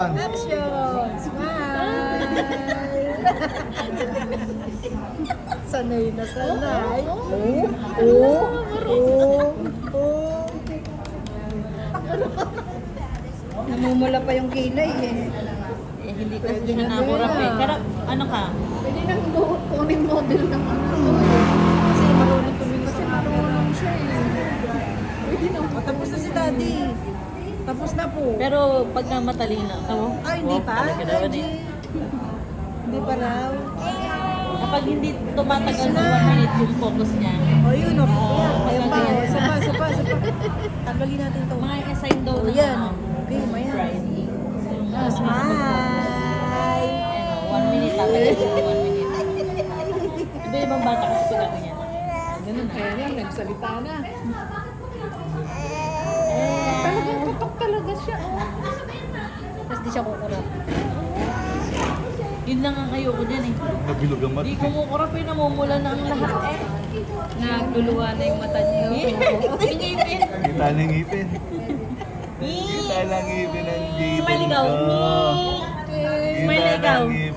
Action! Smile! Sanay na sanay. Namumula pa yung kilay eh. Eh, hindi kasi siya nakurap eh. Pero ano ka? Pwede nang kunin model ng ano. Kasi marunong tumingin. Kasi marunong siya eh. Pwede nang tapos na si daddy. Tapos na po. Pero pag matalino, tamo? Ay, hindi pa. Hindi pa raw. Kapag hindi tumatagal sa 1 minute yung focus niya. O yun o. Ayan pa. Ayan. Isa pa. Tanggalin natin ito. Mga assign daw O na yan. ano, Okay, maya. Friday. Smile! Ano, 1 minute tatagal siya 1 minute. Iba ibang bata kasi pag ganyan. Ganun na. Kaya lang, nagsalita na. Talagang tutok talaga siya. Tapos di siya kukurap. Yun lang ang ayoko dyan eh. Nabilog ang mata. Hindi kumukurap eh, namumula na ang lahat eh. Nagluluwa na yung mata niya. Ingipin. Kita na ngipin. Kita na ngipin ng Jaden Smile ikaw. ko. Smile ikaw. Kita na ngipin